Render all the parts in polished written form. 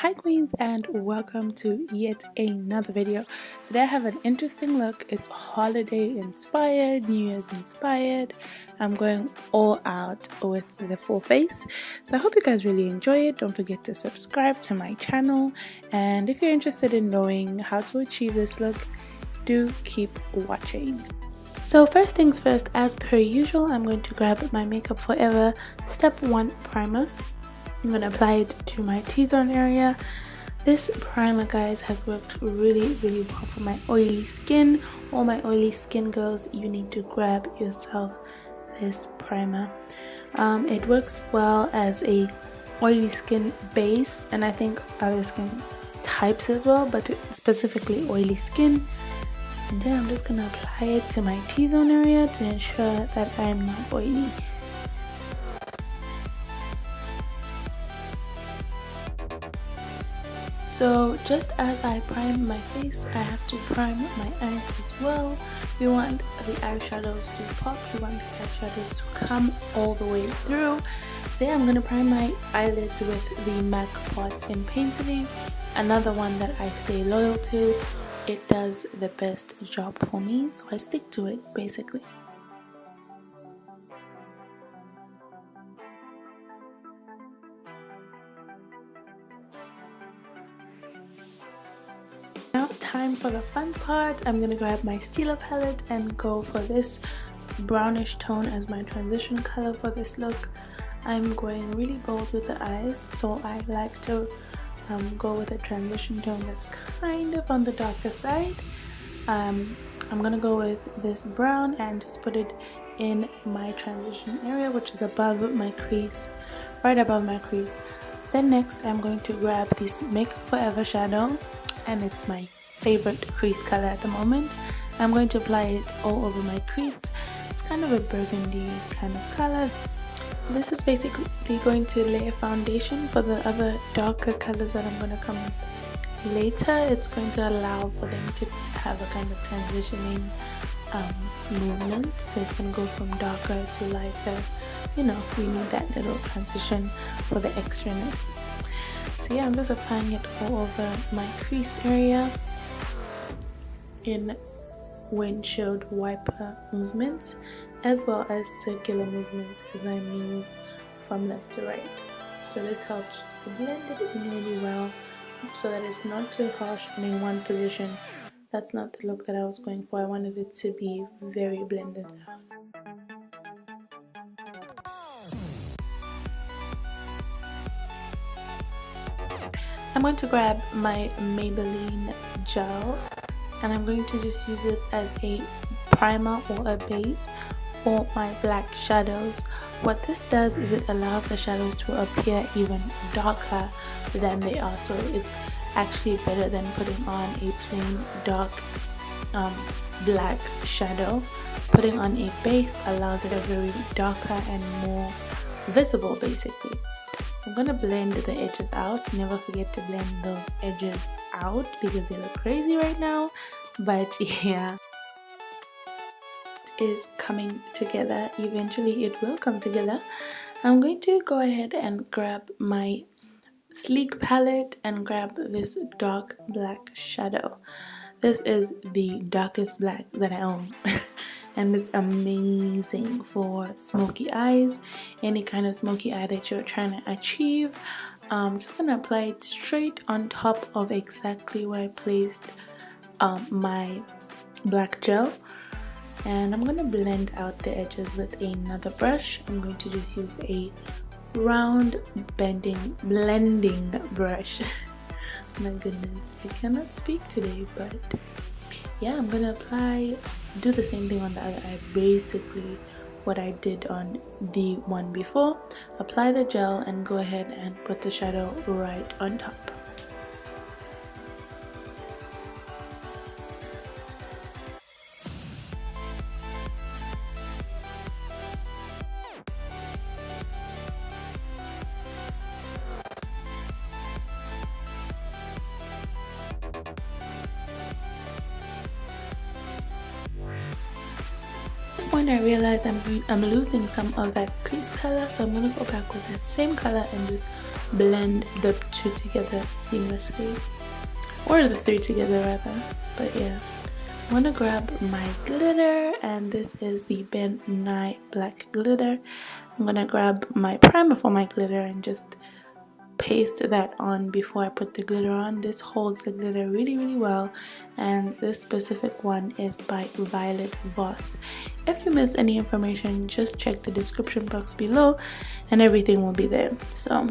Hi queens, and welcome to yet another video. Today I have an interesting look. It's holiday inspired, New Year's inspired. I'm going all out with the full face, so I hope you guys really enjoy it. Don't forget to subscribe to my channel, and if you're interested in knowing how to achieve this look, do keep watching. So first things first, as per usual, I'm going to grab my Makeup Forever Step 1 primer. I'm going to apply it to my T-zone area. This primer, guys, has worked really well for my oily skin. All my oily skin girls, you need to grab yourself this primer. It works well as a oily skin base, and I think other skin types as well, but specifically oily skin. And then I'm just going to apply it to my T-zone area to ensure that I'm not oily. So just as I prime my face, I have to prime my eyes as well. We want the eyeshadows to pop, we want the eyeshadows to come all the way through. So yeah, I'm going to prime my eyelids with the MAC Pot Painterly, another one that I stay loyal to. It does the best job for me, so I stick to it basically. Now time for the fun part. I'm gonna grab my Stila palette and go for this brownish tone as my transition color for this look. I'm going really bold with the eyes, so I like to go with a transition tone that's kind of on the darker side. I'm gonna go with this brown and just put it in my transition area, which is above my crease, right above my crease. Then next I'm going to grab this Makeup Forever shadow, and it's my favorite crease color at the moment. I'm going to apply it all over my crease. It's kind of a burgundy kind of color. This is basically going to lay a foundation for the other darker colors that I'm going to come with later. It's going to allow for them to have a kind of transitioning movement. So it's going to go from darker to lighter. You know, we need that little transition for the extraness. So yeah, I'm just applying it all over my crease area in windshield wiper movements, as well as circular movements as I move from left to right. So this helps just to blend it in really well so that it's not too harsh and in one position. That's not the look that I was going for. I wanted it to be very blended out. I'm going to grab my Maybelline gel, and I'm going to just use this as a primer or a base for my black shadows. What this does is it allows the shadows to appear even darker than they are, so it's actually better than putting on a plain dark black shadow. Putting on a base allows it a very darker and more visible basically. I'm gonna blend the edges out. Never forget to blend those edges out because they look crazy right now, but yeah, it is coming together. Eventually it will come together. I'm going to go ahead and grab my Sleek palette and grab this dark black shadow. This is the darkest black that I own. And it's amazing for smoky eyes, any kind of smoky eye that you're trying to achieve. I'm just gonna apply it straight on top of exactly where I placed my black gel, and I'm gonna blend out the edges with another brush. I'm going to just use a round blending brush. My goodness, I cannot speak today, but yeah, I'm gonna do the same thing on the other eye, basically what I did on the one before. Apply the gel and go ahead and put the shadow right on top. point I realized I'm losing some of that crease color, so I'm gonna go back with that same color and just blend the two together seamlessly, or the three together rather. But yeah, I'm gonna grab my glitter, and this is the Ben Nye black glitter. I'm gonna grab my primer for my glitter and just paste that on before I put the glitter on. This holds the glitter really well, and this specific one is by Violet Voss. If you missed any information, just check the description box below and everything will be there, so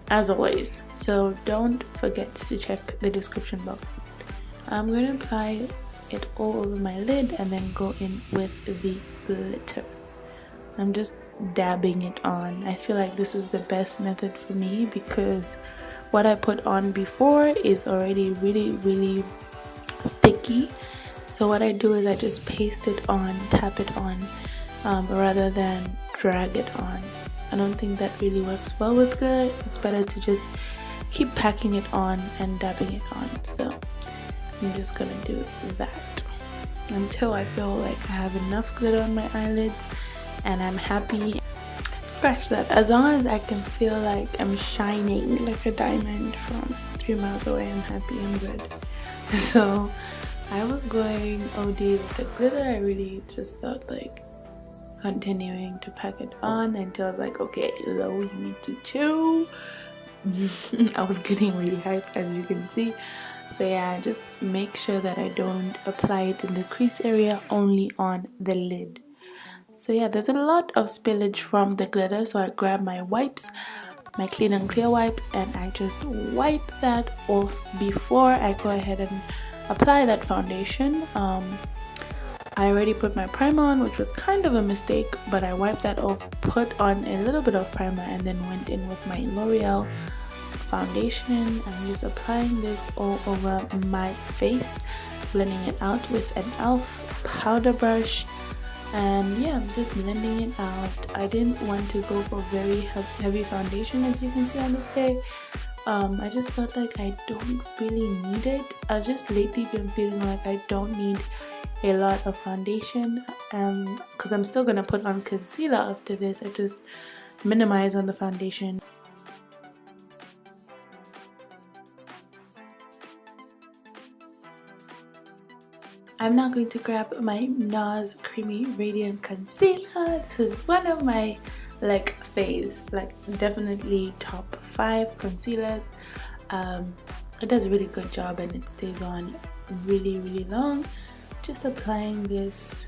as always, so don't forget to check the description box. I'm going to apply it all over my lid and then go in with the glitter. I'm just dabbing it on. I feel like this is the best method for me because what I put on before is already really sticky. So what I do is I just paste it on, tap it on, rather than drag it on. I don't think that really works well with glitter. It's better to just keep packing it on and dabbing it on. So I'm just gonna do that until I feel like I have enough glitter on my eyelids and I'm happy. Scratch that. As long as I can feel like I'm shining like a diamond from 3 miles away, I'm happy, I'm good. So I was going OD with the glitter. I really just felt like continuing to pack it on until I was like, okay, Lo, you need to chill. I was getting really hyped, as you can see. So yeah, just make sure that I don't apply it in the crease area, only on the lid. So yeah, there's a lot of spillage from the glitter, so I grab my wipes, my clean and clear wipes, and I just wipe that off before I go ahead and apply that foundation. I already put my primer on, which was kind of a mistake, but I wiped that off, put on a little bit of primer, and then went in with my L'Oreal foundation. I'm just applying this all over my face, blending it out with an e.l.f. powder brush. And yeah, I'm just blending it out. I didn't want to go for very heavy foundation, as you can see on this day. I just felt like I don't really need it. I've just lately been feeling like I don't need a lot of foundation, because I'm still gonna put on concealer after this. I just minimize on the foundation. I'm now going to grab my Nars Creamy Radiant Concealer. This is one of my like faves, like definitely top 5 concealers. It does a really good job and it stays on really long. Just applying this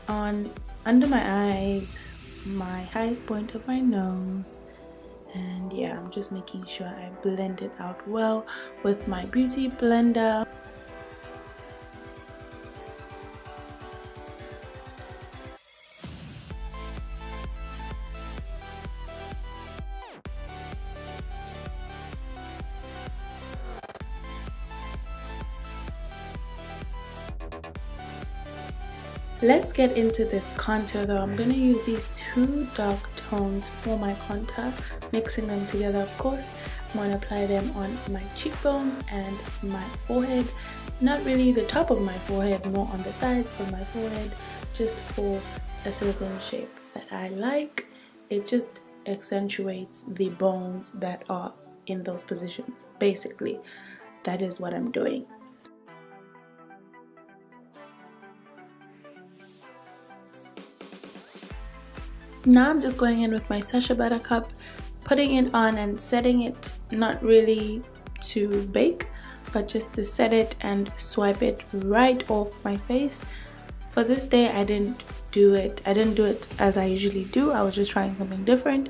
on under my eyes, my highest point of my nose, and yeah, I'm just making sure I blend it out well with my beauty blender. Let's get into this contour though. I'm going to use these 2 dark tones for my contour, mixing them together of course. I'm going to apply them on my cheekbones and my forehead. Not really the top of my forehead, more on the sides of my forehead, just for a certain shape that I like. It just accentuates the bones that are in those positions. Basically, that is what I'm doing. Now I'm just going in with my Sacha Buttercup, putting it on and setting it, not really to bake, but just to set it and swipe it right off my face. For this day I didn't do it as I usually do. I was just trying something different.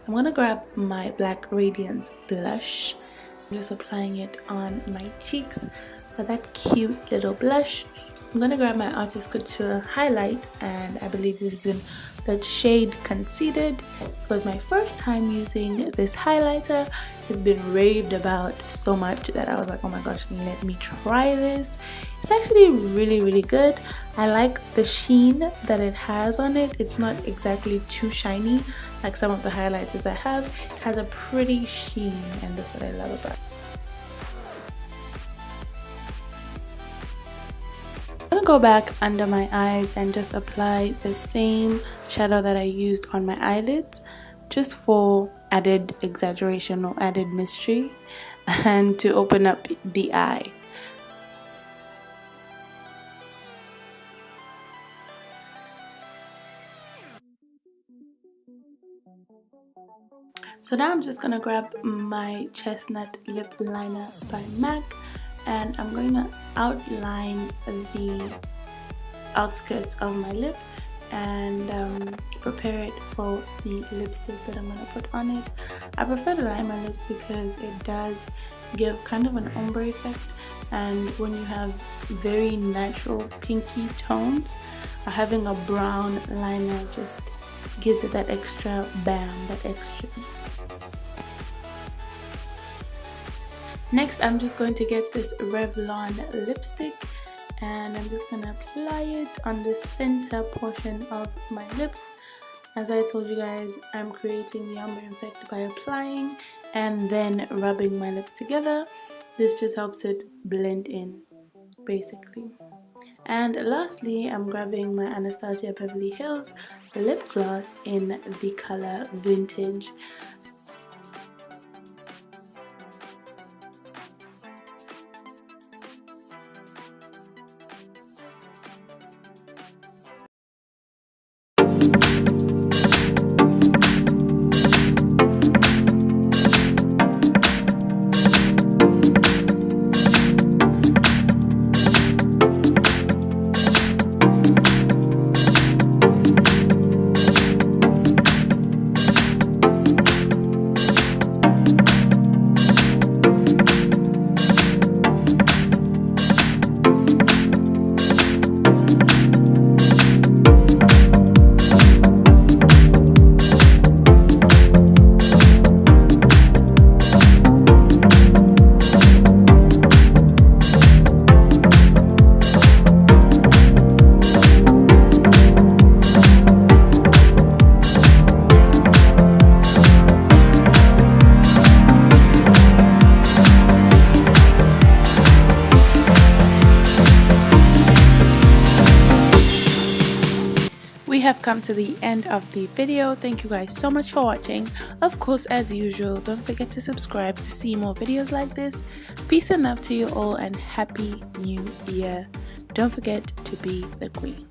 I'm gonna grab my Black Radiance blush. I'm just applying it on my cheeks for that cute little blush. I'm gonna grab my Artist Couture highlight, and I believe this is in the shade Conceited. It was my first time using this highlighter. It's been raved about so much that I was like, oh my gosh, let me try this. It's actually really good. I like the sheen that it has on it. It's not exactly too shiny like some of the highlighters I have. It has a pretty sheen, and that's what I love about it. I'm gonna go back under my eyes and just apply the same shadow that I used on my eyelids, just for added exaggeration or added mystery and to open up the eye. So now I'm just gonna grab my Chestnut lip liner by MAC, and I'm going to outline the outskirts of my lip and prepare it for the lipstick that I'm going to put on it. I prefer to line my lips because it does give kind of an ombre effect, and when you have very natural pinky tones, having a brown liner just gives it that extra bam, that extraness. Next, I'm just going to get this Revlon lipstick, and I'm just going to apply it on the center portion of my lips. As I told you guys, I'm creating the ombre effect by applying and then rubbing my lips together. This just helps it blend in, basically. And lastly, I'm grabbing my Anastasia Beverly Hills lip gloss in the color Vintage. We have come to the end of the video. Thank you guys so much for watching. Of course, as usual, don't forget to subscribe to see more videos like this. Peace and love to you all, and happy new year. Don't forget to be the queen.